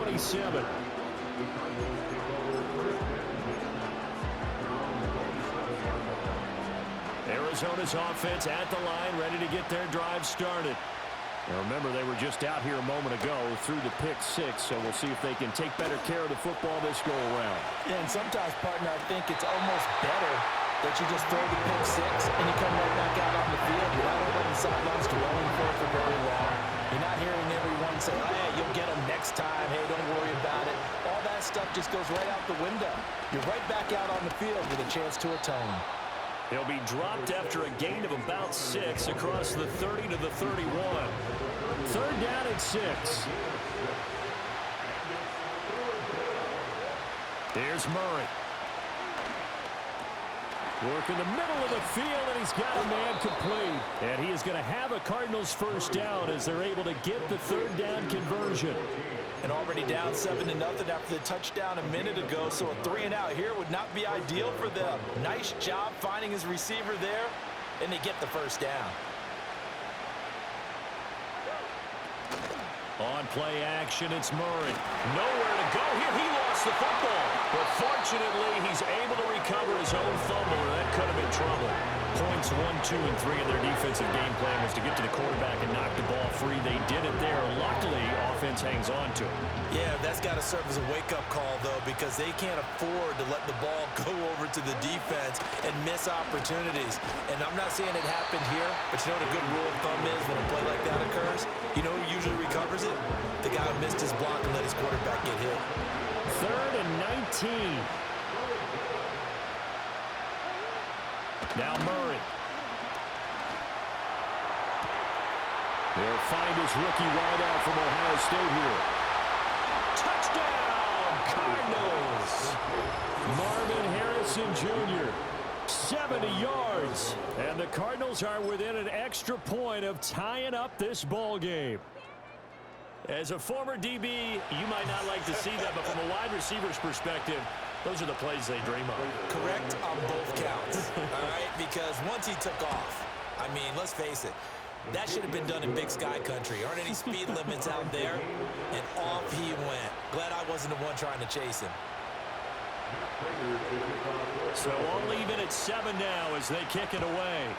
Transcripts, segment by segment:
27. Arizona's offense at the line, ready to get their drive started. Now remember, they were just out here a moment ago through the pick six, so we'll see if they can take better care of the football this go-around. Yeah, and sometimes, partner, I think it's almost better that you just throw the pick six and you come right back out on the field. You're not over on the sidelines dwelling for very long. You're not hearing everyone say, oh, yeah, you'll get them next time. Hey, don't worry about it. All that stuff just goes right out the window. You're right back out on the field with a chance to atone. He'll be dropped after a gain of about 6 across the 30 to the 31. Third down and 6. Here's Murray. Work in the middle of the field, and he's got a man complete. And he is going to have a Cardinals first down as they're able to get the third down conversion. And already down 7-0 after the touchdown a minute ago, so a 3-and-out here would not be ideal for them. Nice job finding his receiver there, and they get the first down. On play action, it's Murray. Nowhere to go here. He lost the football. But fortunately, he's able to recover his own fumble, or that could have been trouble. Points 1, 2, and 3 in their defensive game plan was to get to the quarterback and knock the ball free. They did it there. Luckily, offense hangs on to it. Yeah, that's got to serve as a wake-up call, though, because they can't afford to let the ball go over to the defense and miss opportunities. And I'm not saying it happened here, but you know what a good rule of thumb is when a play like that occurs? You know who usually recovers it? The guy who missed his block and let his quarterback get hit. 3rd and 19. Now Murray. They'll find his rookie wideout from Ohio State here. Touchdown, Cardinals! Marvin Harrison Jr., 70 yards. And the Cardinals are within an extra point of tying up this ball game. As a former DB, you might not like to see that, but from a wide receiver's perspective, those are the plays they dream of. Correct on both counts, all right? Because once he took off, I mean, let's face it, that should have been done in Big Sky country. Aren't any speed limits out there? And off he went. Glad I wasn't the one trying to chase him. So all even at 7 now as they kick it away.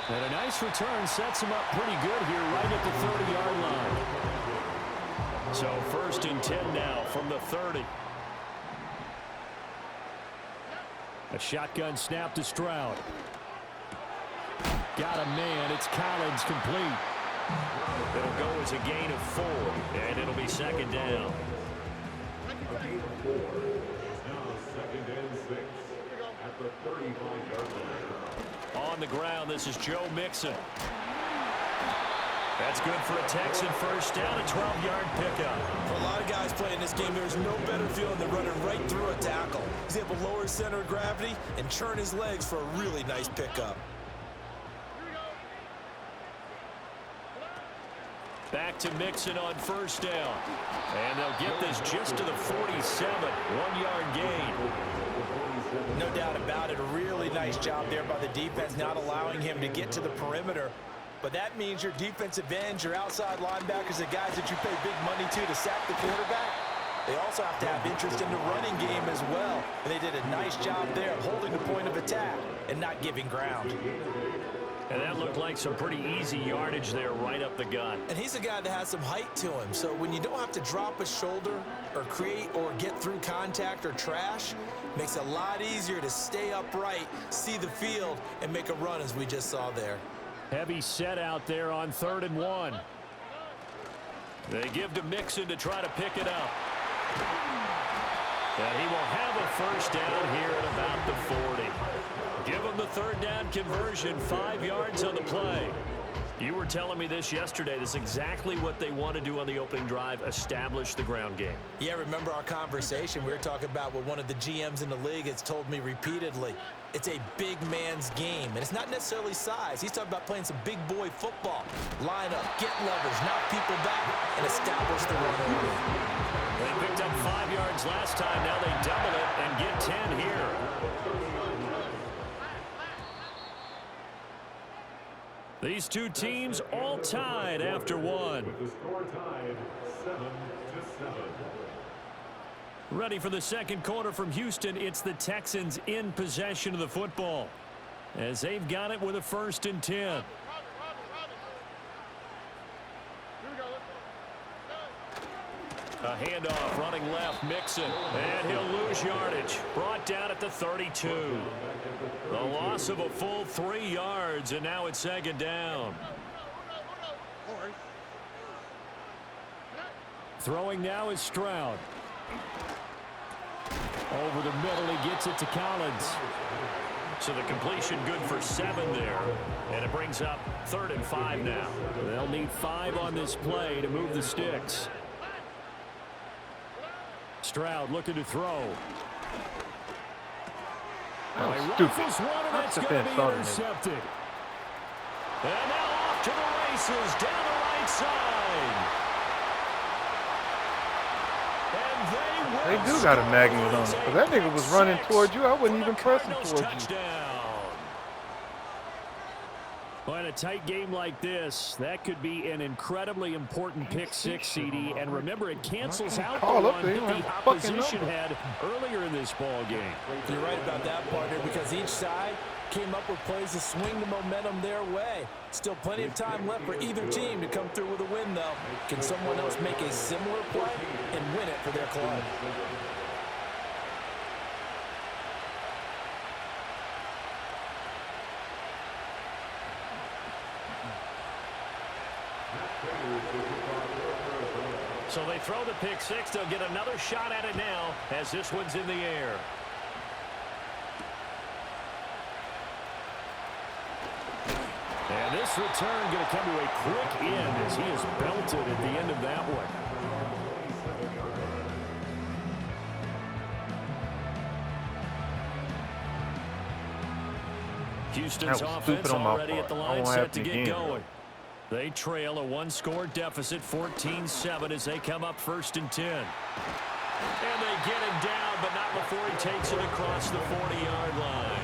And a nice return sets him up pretty good here right at the 30-yard line. So 1st and 10 now from the 30. A shotgun snap to Stroud. Got a man. It's Collins complete. It'll go as a gain of 4, and it'll be 2nd down. On the ground, this is Joe Mixon. That's good for a Texan first down, a 12-yard pickup. For a lot of guys playing this game, there's no better feeling than running right through a tackle. He's able to lower his center of gravity and churn his legs for a really nice pickup. Back to Mixon on first down. And they'll get this just to the 47, 1-yard gain. No doubt about it. A really nice job there by the defense, not allowing him to get to the perimeter. But that means your defensive ends, your outside linebackers, the guys that you pay big money to sack the quarterback, they also have to have interest in the running game as well. And they did a nice job there of holding the point of attack and not giving ground. And that looked like some pretty easy yardage there right up the gut. And he's a guy that has some height to him. So when you don't have to drop a shoulder or create or get through contact or trash, makes it a lot easier to stay upright, see the field, and make a run as we just saw there. Heavy set out there on 3rd and 1. They give to Mixon to try to pick it up. And he will have a first down here at about the 40. Give him the 3rd down conversion, 5 yards on the play. You were telling me this yesterday. This is exactly what they want to do on the opening drive, establish the ground game. Yeah, remember our conversation? We were talking about what one of the GMs in the league has told me repeatedly. It's a big man's game, and it's not necessarily size. He's talking about playing some big boy football. Line up, get leverage, knock people back, and establish the run early. They picked up 5 yards last time. Now they double it and get 10 here. These two teams all tied after one. With the score tied 7-7. Ready for the second quarter from Houston. It's the Texans in possession of the football as they've got it with a 1st and 10. A handoff running left, Mixon, and he'll lose yardage. Brought down at the 32. The loss of a full 3 yards, and now it's 2nd down. Throwing now is Stroud. Over the middle, he gets it to Collins. So the completion good for 7 there. And it brings up 3rd and 5 now. They'll need 5 on this play to move the sticks. Stroud looking to throw. That was He stupid. rifles one, and that's That's going to be defense, intercepted. And now off to the races down the right side. And They do got a magnet on it. If that nigga was running towards you, I wouldn't even press him towards you. Touchdown. Well, in a tight game like this, that could be an incredibly important pick 6, CD. And remember, it cancels out the one that the opposition had earlier in this ball game. You're right about that, partner, because each side came up with plays to swing the momentum their way. Still plenty of time left for either team to come through with a win, though. Can someone else make a similar play and win it for their club? So they throw the pick 6. They'll get another shot at it now as this one's in the air. And this return going to come to a quick end as he is belted at the end of that one. Houston's offense already at the line set to get going. They trail a 1-score deficit, 14-7, as they come up 1st and 10. And they get him down, but not before he takes it across the 40-yard line.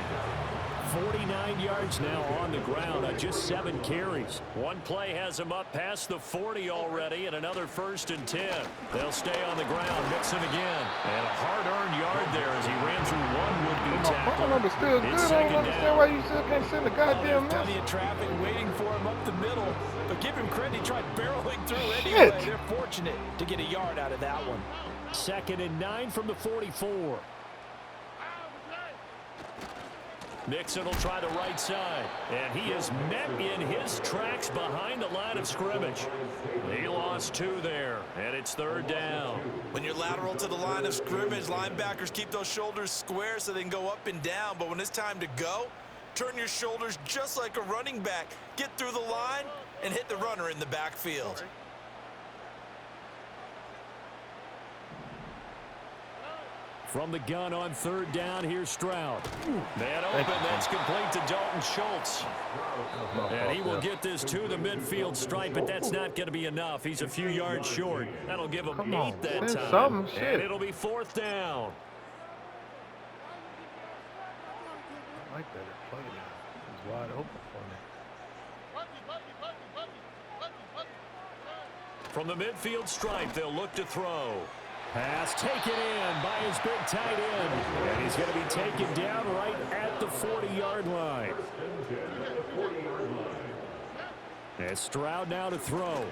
49 yards now on the ground on just 7 carries. One play has him up past the 40 already, and another 1st and 10. They'll stay on the ground, Mixon again. And a hard-earned yard there as he ran through one would-be tackle. My phone number's still good. I don't understand why you still can't send a goddamn message. Plenty of traffic waiting for him up the middle, but give him credit, he tried barreling through anyway. They're fortunate to get a yard out of that one. 2nd and 9 from the 44. Mixon will try the right side, and he is met in his tracks behind the line of scrimmage. He lost 2 there, and it's 3rd down. When you're lateral to the line of scrimmage, linebackers keep those shoulders square so they can go up and down, but when it's time to go, turn your shoulders just like a running back. Get through the line and hit the runner in the backfield. From the gun on 3rd down, here's Stroud. Man open, that's complete to Dalton Schultz. And he will get this to the midfield stripe, but that's not going to be enough. He's a few yards short. That'll give him 8 that time. And it'll be 4th down. I like that play now. He's wide open for me. From the midfield stripe, they'll look to throw. Pass taken in by his big tight end. And he's going to be taken down right at the 40-yard line. And Stroud now to throw. Over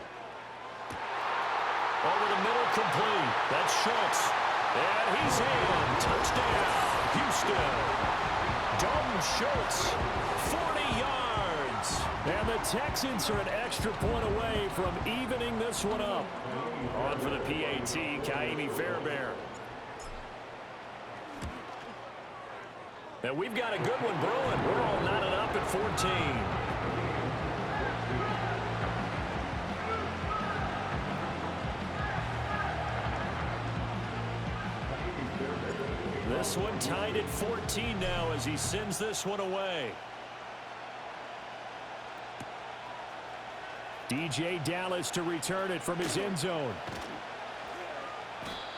the middle, complete. That's Schultz. And he's in. Touchdown, Houston. Dalton Schultz, 40 yards. And the Texans are an extra point away from evening this one up. On for the PAT, Kaimi Fairbairn. And we've got a good one brewing. We're all knotted up at 14. This one tied at 14 now as he sends this one away. DJ Dallas to return it from his end zone.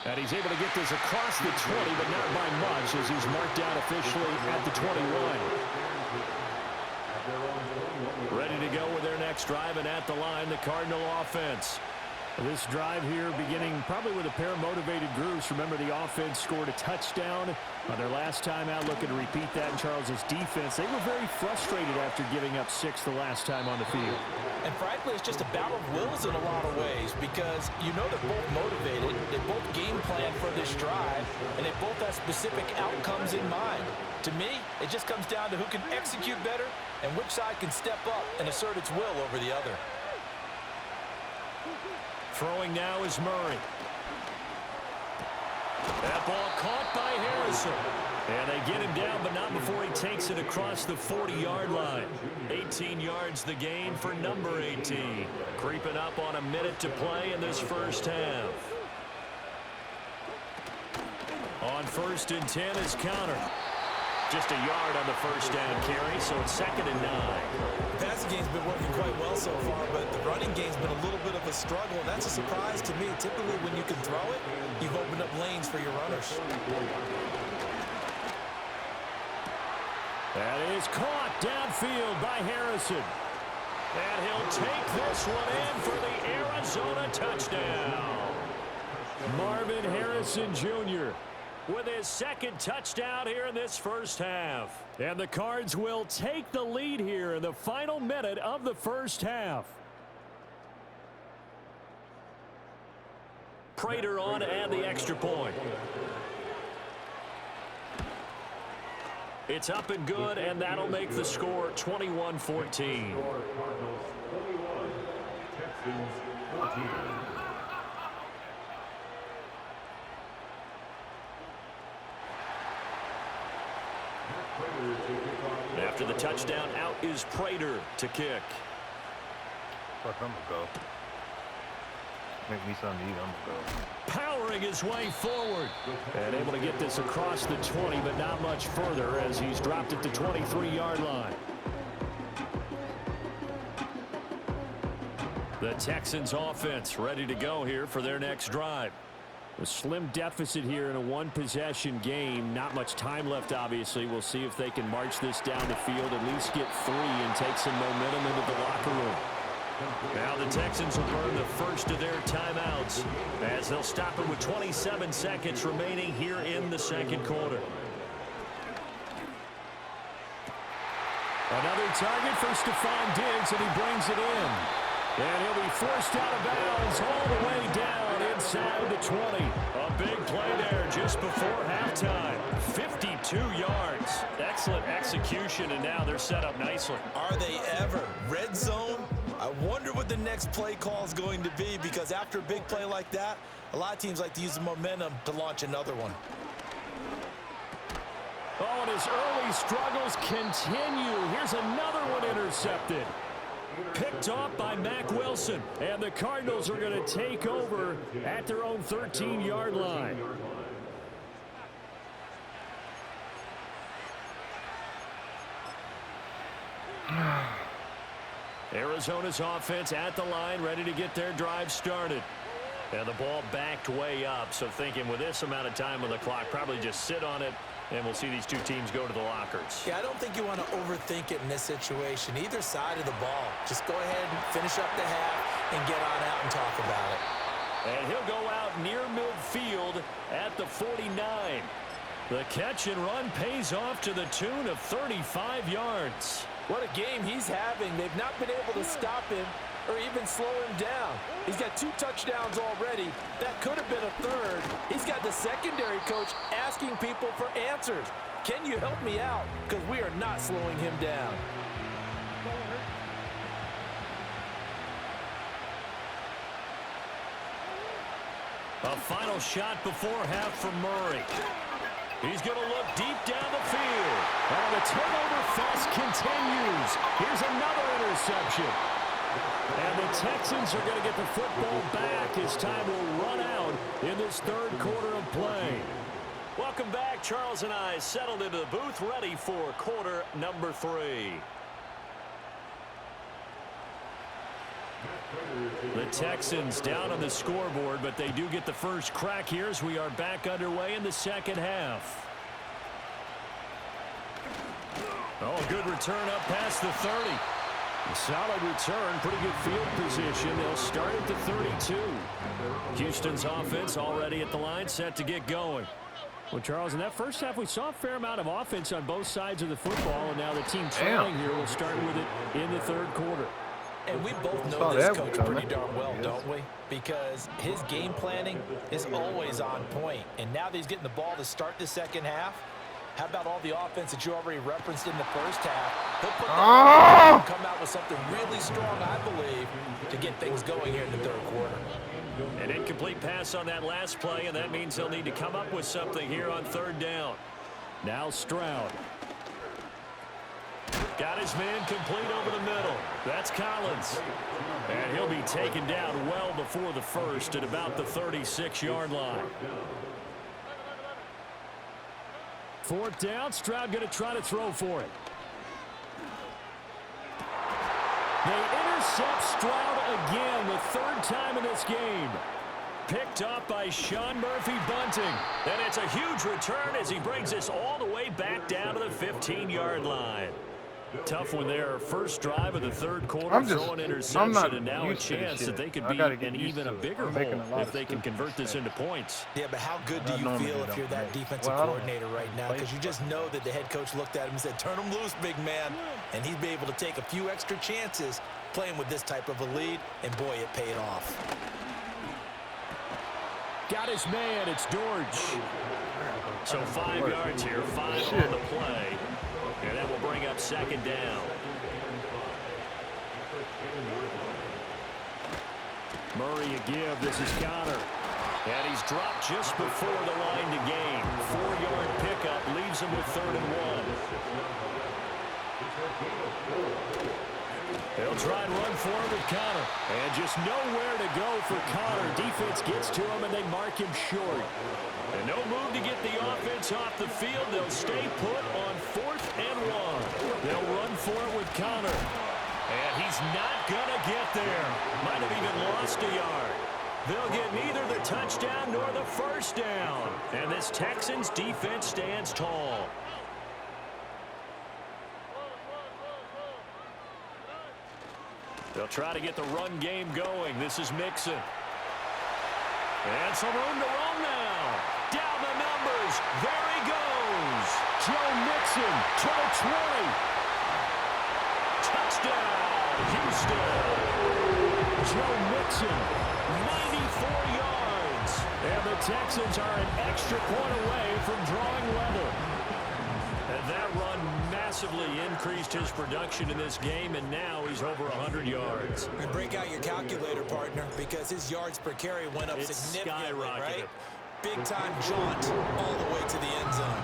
And he's able to get this across the 20, but not by much as he's marked down officially at the 21. Ready to go with their next drive, and at the line, the Cardinal offense. This drive here beginning probably with a pair of motivated groups. Remember, the offense scored a touchdown on their last time out, looking to repeat that in Charles's defense. They were very frustrated after giving up 6 the last time on the field. And frankly, it's just a battle of wills in a lot of ways because you know they're both motivated, they both game plan for this drive, and they both have specific outcomes in mind. To me, it just comes down to who can execute better and which side can step up and assert its will over the other. Throwing now is Murray. That ball caught by Harrison. And they get him down, but not before he takes it across the 40-yard line. 18 yards the gain for number 18. Creeping up on a minute to play in this first half. On 1st and 10 is Counter. Just a yard on the first down carry, so it's 2nd and 9. The passing game's been working quite well so far, but the running game's been a little bit of a struggle, and that's a surprise to me. Typically, when you can throw it, you've opened up lanes for your runners. That is caught downfield by Harrison. And he'll take this one in for the Arizona touchdown. Marvin Harrison Jr. with his 2nd touchdown here in this first half. And the Cards will take the lead here in the final minute of the first half. Prater on to add the extra point. It's up and good, and that'll make the score 21-14. Cardinals 21, Texans 14. After the touchdown, out is Prater to kick. Fuck, I'm gonna go. Make me something to eat, I'm gonna go. Powering his way forward. And able to get this across the 20, but not much further as he's dropped at the 23-yard line. The Texans offense ready to go here for their next drive. A slim deficit here in a one-possession game. Not much time left, obviously. We'll see if they can march this down the field, at least get 3 and take some momentum into the locker room. Now the Texans will burn the first of their timeouts as they'll stop it with 27 seconds remaining here in the second quarter. Another target for Stephon Diggs, and he brings it in. And he'll be forced out of bounds all the way down inside the 20. A big play there just before halftime. 52 yards. Excellent execution, and now they're set up nicely. Are they ever? Red zone? I wonder what the next play call is going to be, because after a big play like that, a lot of teams like to use the momentum to launch another one. Oh, and his early struggles continue. Here's another one intercepted. Picked off by Mack Wilson. And the Cardinals are going to take over at their own 13-yard line. Arizona's offense at the line, ready to get their drive started. And the ball backed way up, so thinking with this amount of time on the clock, probably just sit on it, and we'll see these two teams go to the lockers. Yeah, I don't think you want to overthink it in this situation. Either side of the ball. Just go ahead and finish up the half and get on out and talk about it. And he'll go out near midfield at the 49. The catch and run pays off to the tune of 35 yards. What a game he's having. They've not been able to stop him or even slow him down. He's got 2 touchdowns already. That could have been a third. He's got the secondary coach asking people for answers. Can you help me out? Because we are not slowing him down. A final shot before half for Murray. He's going to look deep down the field. And the turnover fest continues. Here's another interception. And the Texans are going to get the football back as time will run out in this third quarter of play. Welcome back. Charles and I settled into the booth, ready for quarter number 3. The Texans down on the scoreboard, but they do get the first crack here as we are back underway in the second half. Oh, good return up past the 30. Solid return, pretty good field position. They'll start at the 32. Houston's offense already at the line, set to get going. Well, Charles, in that first half, we saw a fair amount of offense on both sides of the football, and now the team trailing here will start with it in the third quarter. And we both know this coach pretty darn well, don't we? Because his game planning is always on point. And now that he's getting the ball to start the second half, how about all the offense that you already referenced in the first half? He'll put that and come out with something really strong, I believe, to get things going here in the third quarter. An incomplete pass on that last play, and that means they'll need to come up with something here on third down. Now Stroud. Got his man complete over the middle. That's Collins. And he'll be taken down well before the first at about the 36-yard line. Fourth down, Stroud going to try to throw for it. They intercept Stroud again, the third time in this game. Picked up by Sean Murphy-Bunting. And it's a huge return as he brings this all the way back down to the 15-yard line. Tough one there. First drive of the third quarter, throw an interception, and now a chance that they could be in even a bigger hole if they can convert this into points. Yeah, but how good do you feel if you're that defensive coordinator right now? Because you just know that the head coach looked at him and said, turn him loose, big man. And he'd be able to take a few extra chances playing with this type of a lead, and boy, it paid off. Got his man. It's George. So 5 yards here, 5 on the play. And that will bring up second down. Murray a give. This is Connor. And he's dropped just before the line to gain. 4-yard pickup leaves him with 3rd and 1. They'll try and run for it with Connor. And just nowhere to go for Connor. Defense gets to him, and they mark him short. And no move to get the offense off the field. They'll stay put on 4th and 1. They'll run for it with Connor. And he's not going to get there. Might have even lost a yard. They'll get neither the touchdown nor the first down. And this Texans defense stands tall. They'll try to get the run game going. This is Mixon. And some room to run now. Down the numbers. There he goes. Joe Mixon to the 20. Touchdown, Houston. Joe Mixon, 94 yards. And the Texans are an extra point away from drawing level. And that run massively increased his production in this game, and now he's over 100 yards. And break out your calculator, partner, because his yards per carry went up significantly, right? Big-time jaunt all the way to the end zone.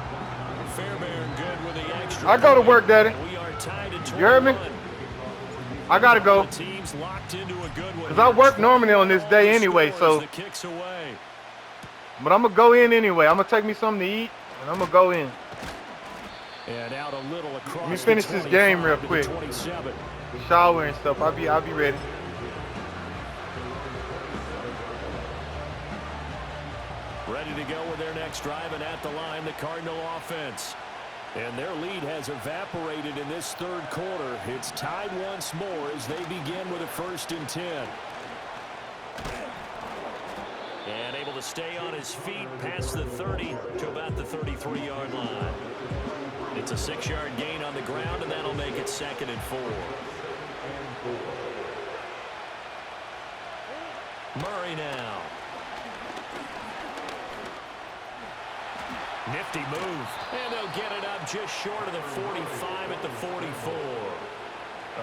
Fairbairn good with the extra. I go to work, Daddy. We are tied at 21. You heard me? I got to go. The team's locked into a good one. Because I work normally on this day anyway, so. But I'm going to go in anyway. I'm going to take me something to eat, and I'm going to go in. And out a little across. Let me finish this game real quick. Shower and stuff. I'll be ready. Ready to go with their next drive, and at the line, the Cardinal offense. And their lead has evaporated in this third quarter. It's tied once more as they begin with a 1st and 10. And able to stay on his feet past the 30 to about the 33-yard line. It's a 6-yard gain on the ground, and that'll make it 2nd and 4. Murray now. Nifty move. And they'll get it up just short of the 45 at the 44.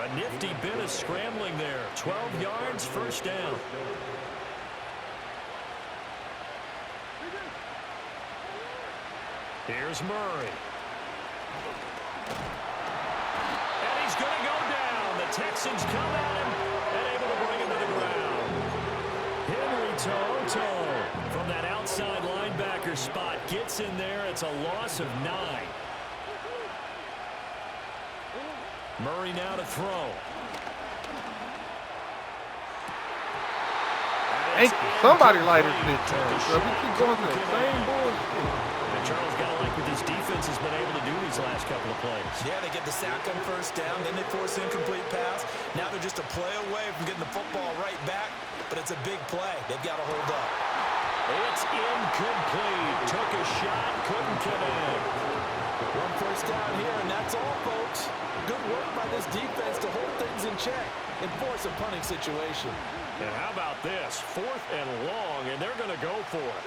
A nifty bit of scrambling there. 12 yards, 1st down. Here's Murray. And he's going to go down. The Texans come at him and able to bring him to the ground. Henry Toto from that outside linebacker spot gets in there. It's a loss of 9. Murray now to throw. Somebody light his bitch. So we keep going to the same bullshit. Charles, got to like what this defense has been able to do these last couple of plays. Yeah, they get the sack on first down, then they force an incomplete pass. Now they're just a play away from getting the football right back, but it's a big play. They've got to hold up. It's incomplete. Took a shot, couldn't connect. One first down here, and that's all, folks. Good work by this defense to hold things in check and force a punting situation. And how about this? 4th and long, and they're going to go for it.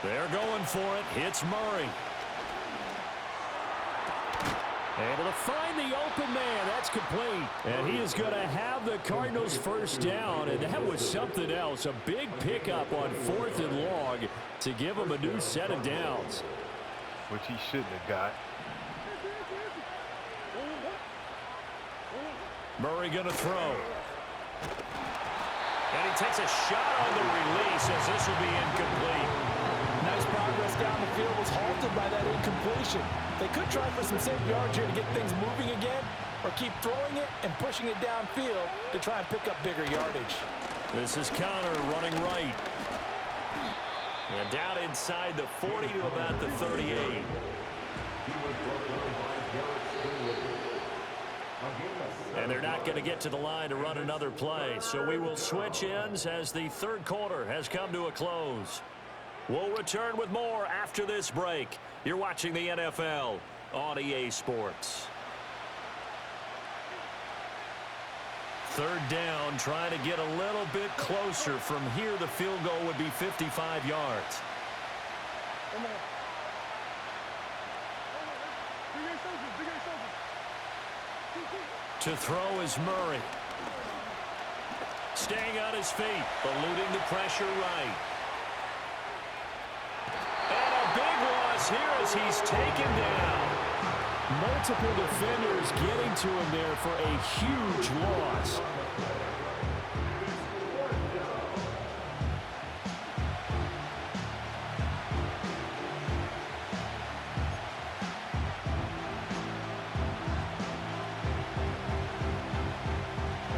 They're going for it. Hits Murray. Able to find the open man. That's complete. And he is going to have the Cardinals first down. And that was something else. A big pickup on 4th and long to give him a new set of downs. Which he shouldn't have got. Murray going to throw. And he takes a shot on the release as this will be incomplete. Nice progress down the field was halted by that incompletion. They could try for some safe yards here to get things moving again, or keep throwing it and pushing it downfield to try and pick up bigger yardage. This is Connor running right. And down inside the 40 to about the 38. And they're not going to get to the line to run another play. So we will switch ends as the third quarter has come to a close. We'll return with more after this break. You're watching the NFL on EA Sports. Third down, trying to get a little bit closer. From here, the field goal would be 55 yards. To throw is Murray. Staying on his feet, eluding the pressure right. And a big loss here as he's taken down. Multiple defenders getting to him there for a huge loss.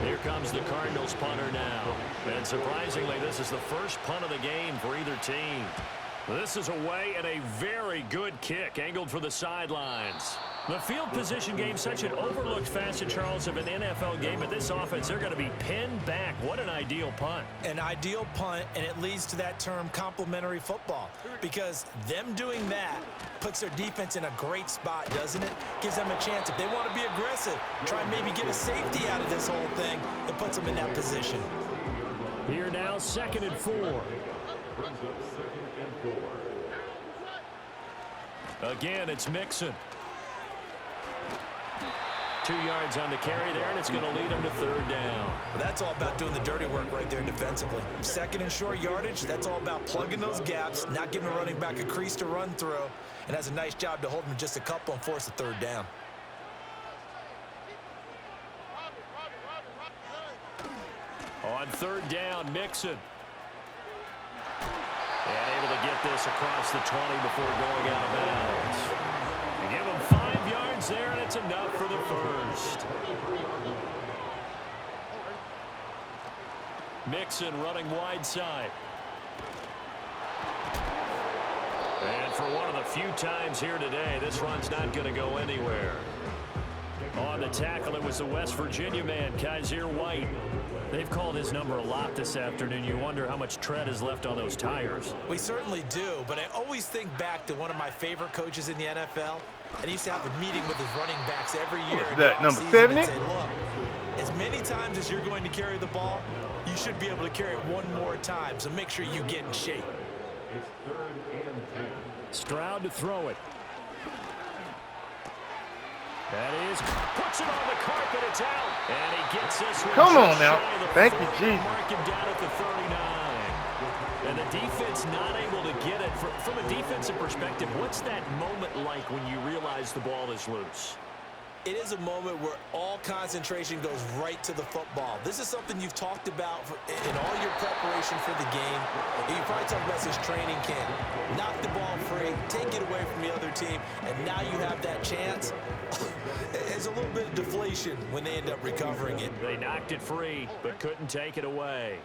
Here comes the Cardinals punter now. And surprisingly, this is the first punt of the game for either team. This is away and a very good kick angled for the sidelines. The field position game, such an overlooked facet, Charles, of an NFL game. But this offense, they're going to be pinned back. What an ideal punt. An ideal punt, and it leads to that term complementary football. Because them doing that puts their defense in a great spot, doesn't it? Gives them a chance. If they want to be aggressive, try and maybe get a safety out of this whole thing, it puts them in that position. Here now, 2nd and 4. Again, it's Mixon. 2 yards on the carry there, and it's going to lead him to third down. Well, that's all about doing the dirty work right there defensively. 2nd and short yardage, that's all about plugging those gaps, not giving a running back a crease to run through, and has a nice job to hold him just a couple and force a third down. On third down, Mixon. And able to get this across the 20 before going out of bounds. You give him 5 yards there, and it's enough for the first. Mixon running wide side. And for one of the few times here today, this run's not going to go anywhere. On the tackle, it was the West Virginia man, Kaiser White. They've called his number a lot this afternoon. You wonder how much tread is left on those tires. We certainly do, but I always think back to one of my favorite coaches in the NFL. And he used to have a meeting with his running backs every year. What's that, number 70? And say, look, as many times as you're going to carry the ball, you should be able to carry it one more time. So make sure you get in shape. Stroud to throw it. That is, puts it on the carpet, it's out. And he gets this one. Come on now. Thank you, Jesus. Mark him down at the 39. And the defense not able to get it. From a defensive perspective, what's that moment like when you realize the ball is loose? It is a moment where all concentration goes right to the football. This is something you've talked about in all your preparation for the game. You probably talked about this training camp. Knock the ball free, take it away from the other team, and now you have that chance. It's a little bit of deflation when they end up recovering it. They knocked it free, but couldn't take it away.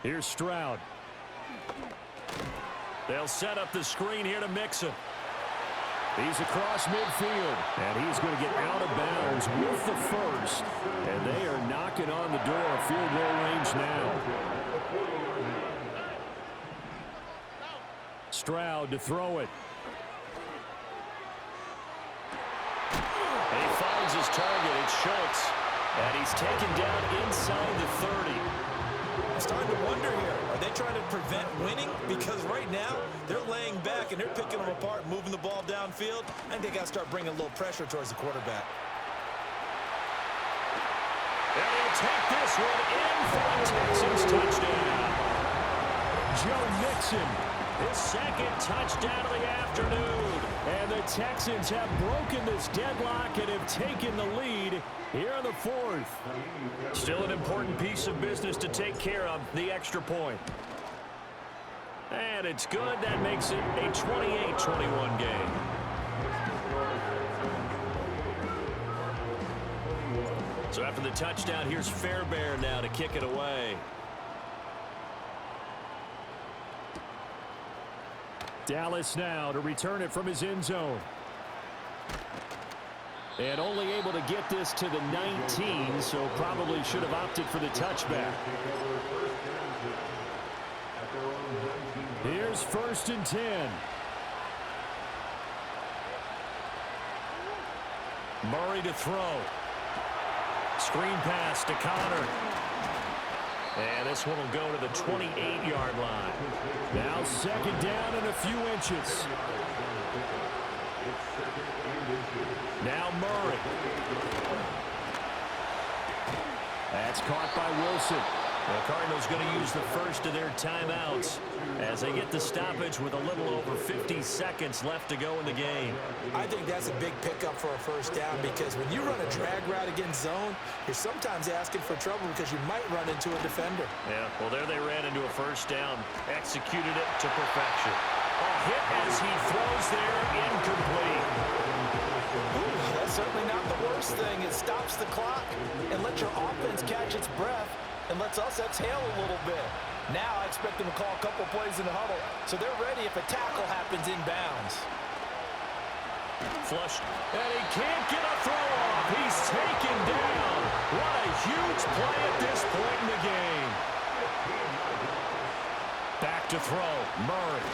Here's Stroud. They'll set up the screen here to Mixon. He's across midfield, and he's going to get out of bounds with the first. And they are knocking on the door of field goal range now. Stroud to throw it. And he finds his target. It's Schultz. And he's taken down inside the 30. I'm starting to wonder here. Are they trying to prevent winning? Because right now, they're laying back and they're picking them apart, moving the ball downfield. I think they got to start bringing a little pressure towards the quarterback. And he'll take this one in for the Texans touchdown. Joe Mixon, his second touchdown of the afternoon. And the Texans have broken this deadlock and have taken the lead here in the fourth. Still an important piece of business to take care of, the extra point. And it's good. That makes it a 28-21 game. So after the touchdown, here's Fairbairn now to kick it away. Dallas now to return it from his end zone. And only able to get this to the 19, so probably should have opted for the touchback. Here's 1st and 10. Murray to throw. Screen pass to Connor. And this one will go to the 28-yard line. Now 2nd down and a few inches. Now Murray. That's caught by Wilson. The Cardinals going to use the first of their timeouts as they get the stoppage with a little over 50 seconds left to go in the game. I think that's a big pickup for a first down because when you run a drag route against zone, you're sometimes asking for trouble because you might run into a defender. Yeah, well, there they ran into a first down, executed it to perfection. A hit as he throws there, incomplete. Ooh, that's certainly not the worst thing. It stops the clock and lets your offense catch its breath and lets us exhale a little bit. Now I expect them to call a couple plays in the huddle, so they're ready if a tackle happens inbounds. Flushed, and he can't get a throw off. He's taken down. What a huge play at this point in the game. Back to throw, Murray.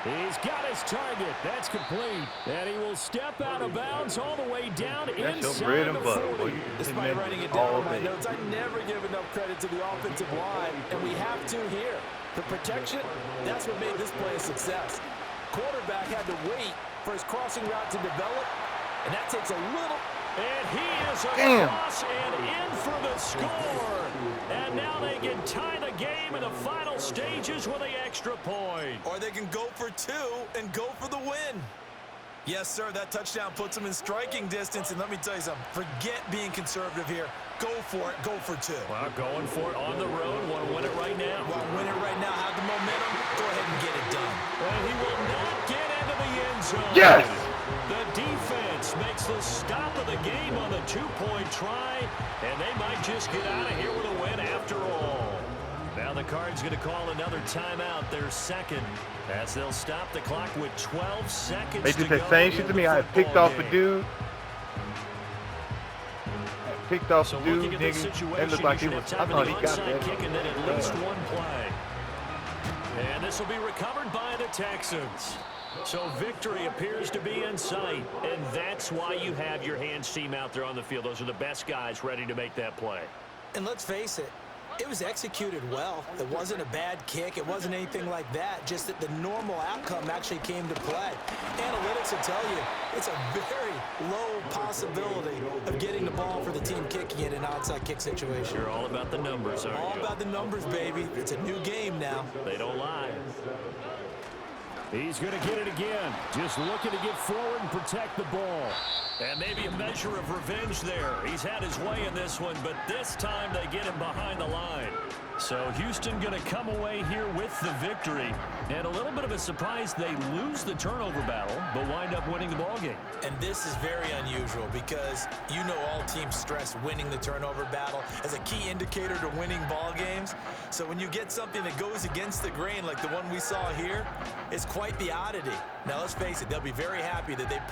He's got his target. That's complete. And he will step out of bounds all the way down inside the 40. Despite writing it down in my notes, I never give enough credit to the offensive line, and we have to here. The protection, that's what made this play a success. Quarterback had to wait for his crossing route to develop, and that takes a little. And he is across and in for the score. And now they can tie the game in the final stages with the extra point. Or they can go for 2 and go for the win. Yes, sir, that touchdown puts them in striking distance. And let me tell you something, forget being conservative here. Go for it, go for 2. Well, going for it on the road. Want to win it right now. Want to win it right now, have the momentum, go ahead and get it done. And he will not get into the end zone. Yes! The defense makes the stop of the game on the 2-point try, and they might just get out of here with a win after all. Now the Cards going to call another timeout, their second, as they'll stop the clock with 12 seconds They did the same shit to me. I had picked off a dude. Picked off a dude, nigga. It looked like he was. I thought he got that. Kick and then at least one play. And this will be recovered by the Texans. So victory appears to be in sight, and that's why you have your hands team out there on the field. Those are the best guys ready to make that play. And let's face it, it was executed well. It wasn't a bad kick. It wasn't anything like that, just that the normal outcome actually came to play. Analytics will tell you it's a very low possibility of getting the ball for the team kicking it in an onside kick situation. You're all about the numbers, aren't you? All about the numbers, baby. It's a new game now. They don't lie. He's going to get it again. Just looking to get forward and protect the ball. And maybe a measure of revenge there. He's had his way in this one, but this time they get him behind the line. So Houston going to come away here with the victory. And a little bit of a surprise, they lose the turnover battle, but wind up winning the ball game. And this is very unusual because you know all teams stress winning the turnover battle as a key indicator to winning ball games. So when you get something that goes against the grain like the one we saw here, it's quite the oddity. Now let's face it, they'll be very happy that they pulled